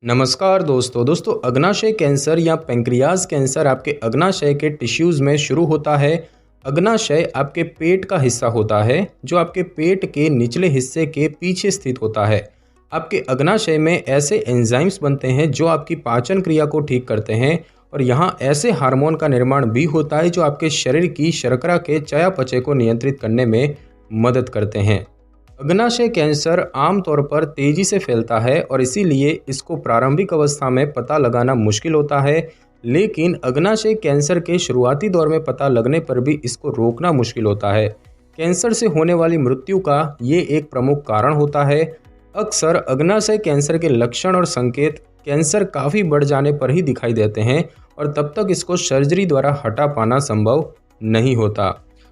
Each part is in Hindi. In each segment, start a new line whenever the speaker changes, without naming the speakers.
नमस्कार दोस्तों अग्नाशय कैंसर या पैंक्रियाज कैंसर आपके अग्नाशय के टिश्यूज़ में शुरू होता है। अग्नाशय आपके पेट का हिस्सा होता है जो आपके पेट के निचले हिस्से के पीछे स्थित होता है। आपके अग्नाशय में ऐसे एंजाइम्स बनते हैं जो आपकी पाचन क्रिया को ठीक करते हैं और यहाँ ऐसे हार्मोन का निर्माण भी होता है जो आपके शरीर की शर्करा के चयापचय को नियंत्रित करने में मदद करते हैं। अग्नाशय कैंसर आमतौर पर तेजी से फैलता है और इसीलिए इसको प्रारंभिक अवस्था में पता लगाना मुश्किल होता है, लेकिन अग्नाशय कैंसर के शुरुआती दौर में पता लगने पर भी इसको रोकना मुश्किल होता है। कैंसर से होने वाली मृत्यु का ये एक प्रमुख कारण होता है। अक्सर अग्नाशय कैंसर के लक्षण और संकेत कैंसर काफ़ी बढ़ जाने पर ही दिखाई देते हैं और तब तक इसको सर्जरी द्वारा हटा पाना संभव नहीं होता।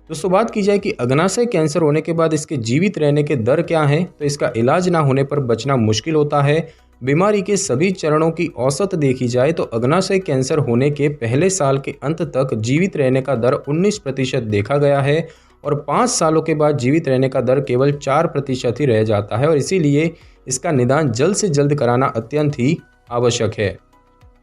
दोस्तों बात की जाए कि अग्नाशय कैंसर होने के बाद इसके जीवित रहने के दर क्या हैं, तो इसका इलाज ना होने पर बचना मुश्किल होता है। बीमारी के सभी चरणों की औसत देखी जाए तो अग्नाशय कैंसर होने के पहले साल के अंत तक जीवित रहने का दर 19% देखा गया है और 5 सालों के बाद जीवित रहने का दर केवल 4% ही रह जाता है और इसीलिए इसका निदान जल्द से जल्द कराना अत्यंत ही आवश्यक है।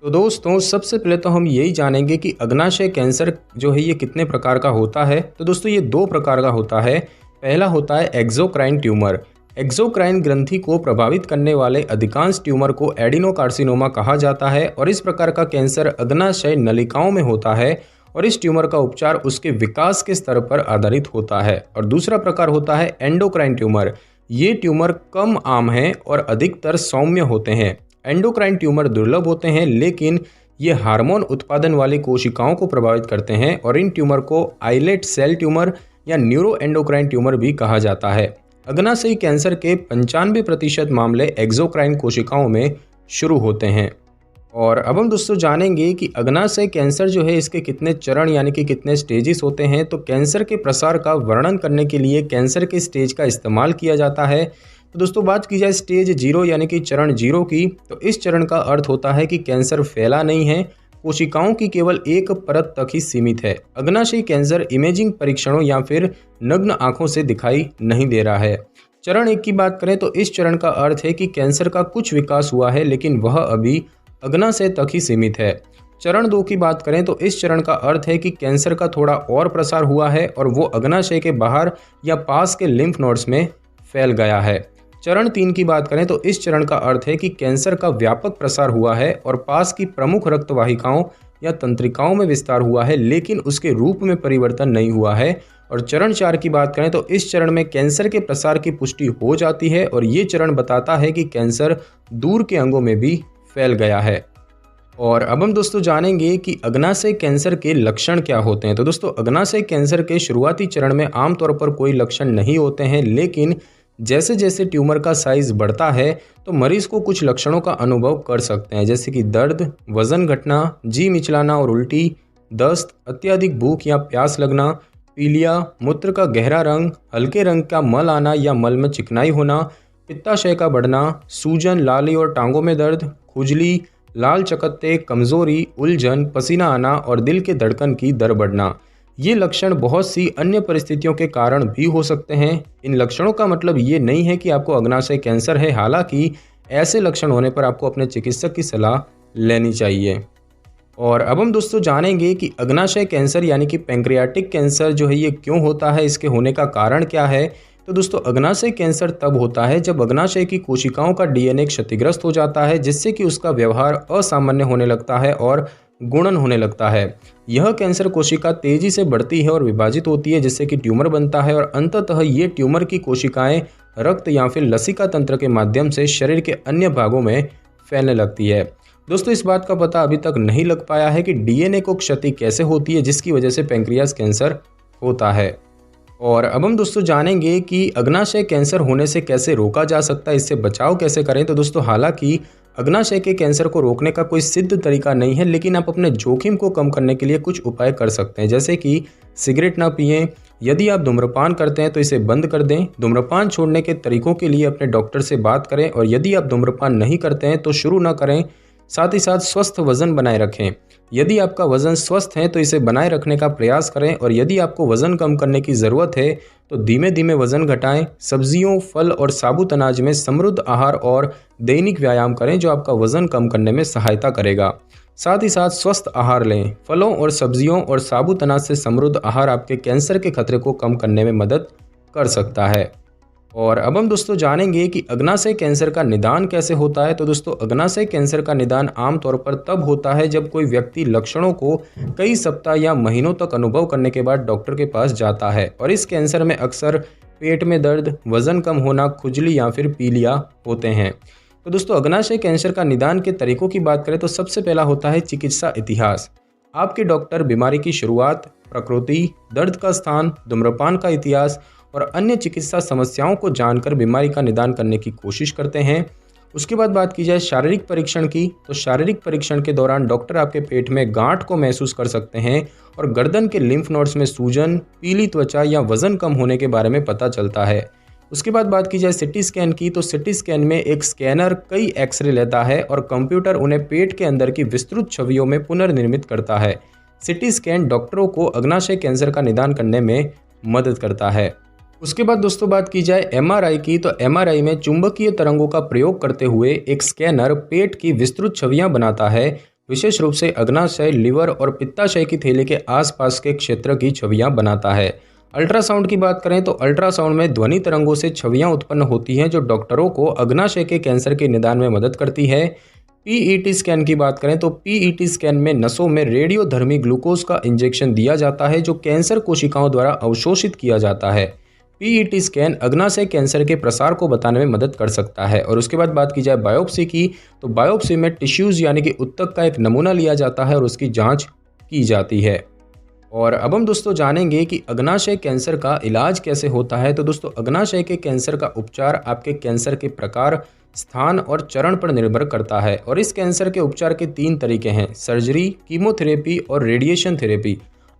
तो दोस्तों सबसे पहले तो हम यही जानेंगे कि अग्नाशय कैंसर जो है ये कितने प्रकार का होता है। तो दोस्तों ये 2 प्रकार का होता है। पहला होता है एक्सोक्राइन ट्यूमर। एक्सोक्राइन ग्रंथि को प्रभावित करने वाले अधिकांश ट्यूमर को एडिनोकार्सिनोमा कहा जाता है और इस प्रकार का कैंसर अग्नाशय नलिकाओं में होता है और इस ट्यूमर का उपचार उसके विकास के स्तर पर आधारित होता है। और दूसरा प्रकार होता है एंडोक्राइन ट्यूमर। ये ट्यूमर कम आम हैं और अधिकतर सौम्य होते हैं। एंडोक्राइन ट्यूमर दुर्लभ होते हैं लेकिन ये हार्मोन उत्पादन वाली कोशिकाओं को प्रभावित करते हैं और इन ट्यूमर को आइलेट सेल ट्यूमर या न्यूरो एंडोक्राइन ट्यूमर भी कहा जाता है। अग्नाशयी कैंसर के 95% मामले एक्सोक्राइन कोशिकाओं में शुरू होते हैं। और अब हम दोस्तों जानेंगे कि अग्नाशय कैंसर जो है इसके कितने चरण यानी कि कितने स्टेजेस होते हैं। तो कैंसर के प्रसार का वर्णन करने के लिए कैंसर के स्टेज का इस्तेमाल किया जाता है। तो दोस्तों बात की जाए स्टेज 0 यानी कि चरण 0 की, तो इस चरण का अर्थ होता है कि कैंसर फैला नहीं है, कोशिकाओं की केवल एक परत तक ही सीमित है। अग्नाशयी कैंसर इमेजिंग परीक्षणों या फिर नग्न आंखों से दिखाई नहीं दे रहा है। चरण 1 की बात करें तो इस चरण का अर्थ है कि कैंसर का कुछ विकास हुआ है लेकिन वह अभी अग्नाशय तक ही सीमित है। चरण 2 की बात करें तो इस चरण का अर्थ है कि कैंसर का थोड़ा और प्रसार हुआ है और वो अग्नाशय के बाहर या पास के लिम्फ नोड्स में फैल गया है। चरण 3 की बात करें तो इस चरण का अर्थ है कि कैंसर का व्यापक प्रसार हुआ है और पास की प्रमुख रक्तवाहिकाओं या तंत्रिकाओं में विस्तार हुआ है लेकिन उसके रूप में परिवर्तन नहीं हुआ है। और चरण 4 की बात करें तो इस चरण में कैंसर के प्रसार की पुष्टि हो जाती है और ये चरण बताता है कि कैंसर दूर के अंगों में भी फैल गया है। और अब हम दोस्तों जानेंगे कि अग्नाशय कैंसर के लक्षण क्या होते हैं। तो दोस्तों अग्नाशय कैंसर के शुरुआती चरण में आमतौर पर कोई लक्षण नहीं होते हैं, लेकिन जैसे जैसे ट्यूमर का साइज़ बढ़ता है तो मरीज़ को कुछ लक्षणों का अनुभव कर सकते हैं, जैसे कि दर्द, वज़न घटना, जी मिचलाना और उल्टी, दस्त, अत्यधिक भूख या प्यास लगना, पीलिया, मूत्र का गहरा रंग, हल्के रंग का मल आना या मल में चिकनाई होना, पित्ताशय का बढ़ना, सूजन, लाली और टांगों में दर्द, खुजली, लाल चकत्ते, कमज़ोरी, उलझन, पसीना आना और दिल के धड़कन की दर बढ़ना। ये लक्षण बहुत सी अन्य परिस्थितियों के कारण भी हो सकते हैं। इन लक्षणों का मतलब ये नहीं है कि आपको अग्नाशय कैंसर है, हालांकि ऐसे लक्षण होने पर आपको अपने चिकित्सक की सलाह लेनी चाहिए। और अब हम दोस्तों जानेंगे कि अग्नाशय कैंसर यानी कि पैंक्रियाटिक कैंसर जो है ये क्यों होता है, इसके होने का कारण क्या है। तो दोस्तों अग्नाशय कैंसर तब होता है जब अग्नाशय की कोशिकाओं का डीएनए क्षतिग्रस्त हो जाता है, जिससे कि उसका व्यवहार असामान्य होने लगता है और गुणन होने लगता है। यह कैंसर कोशिका तेजी से बढ़ती है और विभाजित होती है, जिससे कि ट्यूमर बनता है और अंततः ये ट्यूमर की कोशिकाएं रक्त या फिर लसिका तंत्र के माध्यम से शरीर के अन्य भागों में फैलने लगती है। दोस्तों इस बात का पता अभी तक नहीं लग पाया है कि डीएनए को क्षति कैसे होती है जिसकी वजह से पैंक्रियाज कैंसर होता है। और अब हम दोस्तों जानेंगे कि अग्नाशय कैंसर होने से कैसे रोका जा सकता है, इससे बचाव कैसे करें। तो दोस्तों हालांकि अग्नाशय के कैंसर को रोकने का कोई सिद्ध तरीका नहीं है, लेकिन आप अपने जोखिम को कम करने के लिए कुछ उपाय कर सकते हैं, जैसे कि सिगरेट ना पिएं। यदि आप धूम्रपान करते हैं तो इसे बंद कर दें। धूम्रपान छोड़ने के तरीकों के लिए अपने डॉक्टर से बात करें और यदि आप धूम्रपान नहीं करते हैं तो शुरू ना करें। साथ ही साथ स्वस्थ वजन बनाए रखें। यदि आपका वज़न स्वस्थ है तो इसे बनाए रखने का प्रयास करें, और यदि आपको वज़न कम करने की ज़रूरत है तो धीमे धीमे वज़न घटाएं। सब्जियों, फल और साबुत अनाज में समृद्ध आहार और दैनिक व्यायाम करें जो आपका वज़न कम करने में सहायता करेगा। साथ ही साथ स्वस्थ आहार लें। फलों और सब्जियों और साबुत अनाज से समृद्ध आहार आपके कैंसर के खतरे को कम करने में मदद कर सकता है। और अब हम दोस्तों जानेंगे कि अग्नाशय कैंसर का निदान कैसे होता है। तो दोस्तों, अग्नाशय कैंसर का निदान आमतौर पर तब होता है जब कोई व्यक्ति लक्षणों को कई सप्ताह या महीनों तक अनुभव करने के बाद डॉक्टर के पास जाता है। और इस कैंसर में अक्सर पेट में दर्द, वजन कम होना, खुजली या फिर पीलिया होते हैं। तो दोस्तों, अग्नाशय कैंसर का निदान के तरीकों की बात करें तो सबसे पहला होता है चिकित्सा इतिहास। आपके डॉक्टर बीमारी की शुरुआत, प्रकृति, दर्द का स्थान, धूम्रपान का इतिहास और अन्य चिकित्सा समस्याओं को जानकर बीमारी का निदान करने की कोशिश करते हैं। उसके बाद बात की जाए शारीरिक परीक्षण की, तो शारीरिक परीक्षण के दौरान डॉक्टर आपके पेट में गांठ को महसूस कर सकते हैं और गर्दन के लिम्फ नोड्स में सूजन, पीली त्वचा या वजन कम होने के बारे में पता चलता है। उसके बाद बात की जाए सिटी स्कैन की, तो सिटी स्कैन में एक स्कैनर कई एक्सरे लेता है और कंप्यूटर उन्हें पेट के अंदर की विस्तृत छवियों में पुनर्निर्मित करता है। सिटी स्कैन डॉक्टरों को अग्नाशय कैंसर का निदान करने में मदद करता है। उसके बाद दोस्तों बात की जाए एमआरआई की, तो एमआरआई में चुंबकीय तरंगों का प्रयोग करते हुए एक स्कैनर पेट की विस्तृत छवियां बनाता है, विशेष रूप से अग्नाशय, लिवर और पित्ताशय की थैली के आसपास के क्षेत्र की छवियां बनाता है। अल्ट्रासाउंड की बात करें तो अल्ट्रासाउंड में ध्वनि तरंगों से छवियां उत्पन्न होती हैं जो डॉक्टरों को अग्नाशय के कैंसर के निदान में मदद करती है। पीईटी स्कैन की बात करें तो पीईटी स्कैन में नसों में रेडियोधर्मी ग्लूकोज का इंजेक्शन दिया जाता है जो कैंसर कोशिकाओं द्वारा अवशोषित किया जाता है। पीईटी स्कैन अग्नाशय कैंसर के प्रसार को बताने में मदद कर सकता है। और उसके बाद बात की जाए बायोप्सी की, तो बायोप्सी में टिश्यूज़ यानी कि ऊतक का एक नमूना लिया जाता है और उसकी जांच की जाती है। और अब हम दोस्तों जानेंगे कि अग्नाशय कैंसर का इलाज कैसे होता है। तो दोस्तों, अग्नाशय के कैंसर का उपचार आपके कैंसर के प्रकार, स्थान और चरण पर निर्भर करता है। और इस कैंसर के उपचार के 3 तरीके हैं: सर्जरी, कीमोथेरेपी और रेडिएशन थेरेपी।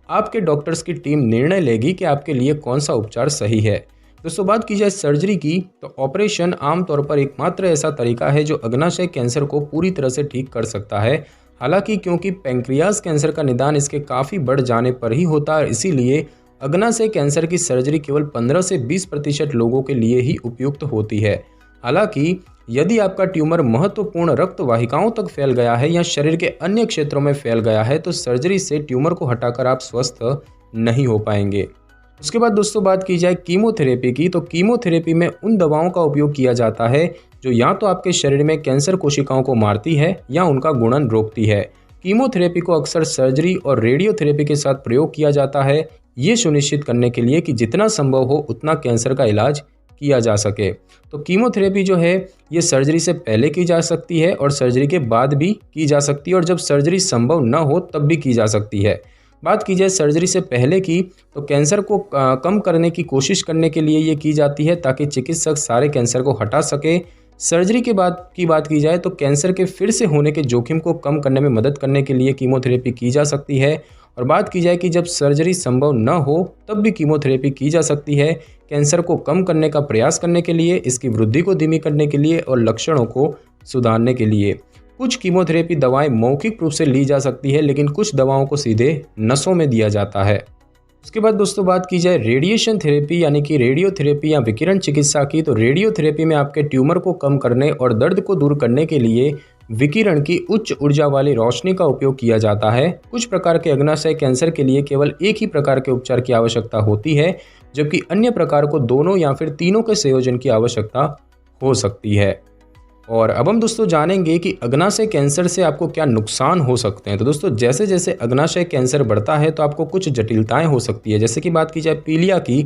आपके डॉक्टर्स की टीम निर्णय लेगी कि आपके लिए कौन सा उपचार सही है। दोस्तों, बात की जाए सर्जरी की, तो ऑपरेशन आमतौर पर एकमात्र ऐसा तरीका है जो अग्नाशय कैंसर को पूरी तरह से ठीक कर सकता है। हालांकि क्योंकि पैंक्रियाज कैंसर का निदान इसके काफ़ी बढ़ जाने पर ही होता है, इसीलिए अग्नाशय कैंसर की सर्जरी केवल 15 से 20% लोगों के लिए ही उपयुक्त होती है। हालांकि यदि आपका ट्यूमर महत्वपूर्ण रक्त वाहिकाओं तक फैल गया है या शरीर के अन्य क्षेत्रों में फैल गया है तो सर्जरी से ट्यूमर को हटाकर आप स्वस्थ नहीं हो पाएंगे। उसके बाद दोस्तों बात की जाए कीमोथेरेपी की, तो कीमोथेरेपी में उन दवाओं का उपयोग किया जाता है जो या तो आपके शरीर में कैंसर कोशिकाओं को मारती है या उनका गुणन रोकती है। कीमोथेरेपी को अक्सर सर्जरी और रेडियोथेरेपी के साथ प्रयोग किया जाता है, ये सुनिश्चित करने के लिए कि जितना संभव हो उतना कैंसर का इलाज किया जा सके। तो कीमोथेरेपी जो है ये सर्जरी से पहले की जा सकती है और सर्जरी के बाद भी की जा सकती है, और जब सर्जरी संभव न हो तब भी की जा सकती है। बात की जाए सर्जरी से पहले की, तो कैंसर को कम करने की कोशिश करने के लिए ये की जाती है ताकि चिकित्सक सारे कैंसर को हटा सके। सर्जरी के बाद की बात की जाए तो कैंसर के फिर से होने के जोखिम को कम करने में मदद करने के लिए कीमोथेरेपी की जा सकती है। और बात की जाए कि जब सर्जरी संभव न हो तब भी कीमोथेरेपी की जा सकती है, कैंसर को कम करने का प्रयास करने के लिए, इसकी वृद्धि को धीमी करने के लिए और लक्षणों को सुधारने के लिए। कुछ कीमोथेरेपी दवाएं मौखिक रूप से ली जा सकती है, लेकिन कुछ दवाओं को सीधे नसों में दिया जाता है। उसके बाद दोस्तों बात की जाए रेडिएशन थेरेपी यानी कि रेडियोथेरेपी या विकिरण चिकित्सा की, तो रेडियोथेरेपी में आपके ट्यूमर को कम करने और दर्द को दूर करने के लिए विकिरण की उच्च ऊर्जा वाली रोशनी का उपयोग किया जाता है। कुछ प्रकार के अग्नाशय कैंसर के लिए केवल एक ही प्रकार के उपचार की आवश्यकता होती है, जबकि अन्य प्रकार को दोनों या फिर तीनों के संयोजन की आवश्यकता हो सकती है। और अब हम दोस्तों जानेंगे कि अग्नाशय कैंसर से आपको क्या नुकसान हो सकते हैं। तो दोस्तों, जैसे जैसे अग्नाशय कैंसर बढ़ता है तो आपको कुछ जटिलताएं हो सकती है। जैसे कि बात की जाए पीलिया की,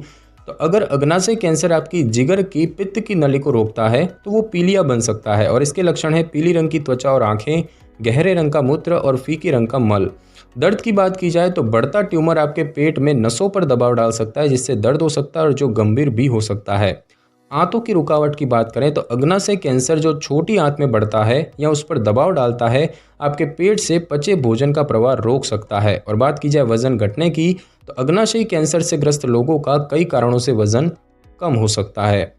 तो अगर अग्नाशय कैंसर आपकी जिगर की पित्त की नली को रोकता है तो वो पीलिया बन सकता है। और इसके लक्षण है पीली रंग की त्वचा और आंखें, गहरे रंग का मूत्र और फीके रंग का मल। दर्द की बात की जाए तो बढ़ता ट्यूमर आपके पेट में नसों पर दबाव डाल सकता है, जिससे दर्द हो सकता है और जो गंभीर भी हो सकता है। आंतों की रुकावट की बात करें तो अग्नाशय कैंसर जो छोटी आंत में बढ़ता है या उस पर दबाव डालता है, आपके पेट से पचे भोजन का प्रवाह रोक सकता है। और बात की जाए वजन घटने की, तो अग्नाशयी कैंसर से ग्रस्त लोगों का कई कारणों से वजन कम हो सकता है।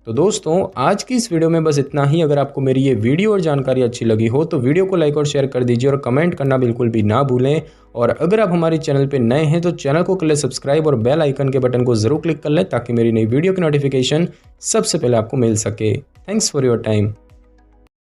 तो दोस्तों आज की इस वीडियो में बस इतना ही। अगर आपको मेरी ये वीडियो और जानकारी अच्छी लगी हो तो वीडियो को लाइक और शेयर कर दीजिए और कमेंट करना बिल्कुल भी ना भूलें। और अगर आप हमारे चैनल पे नए हैं तो चैनल को कर ले सब्सक्राइब और बेल आइकन के बटन को ज़रूर क्लिक कर लें ताकि मेरी नई वीडियो की नोटिफिकेशन सबसे पहले आपको मिल सके। Thanks for your time.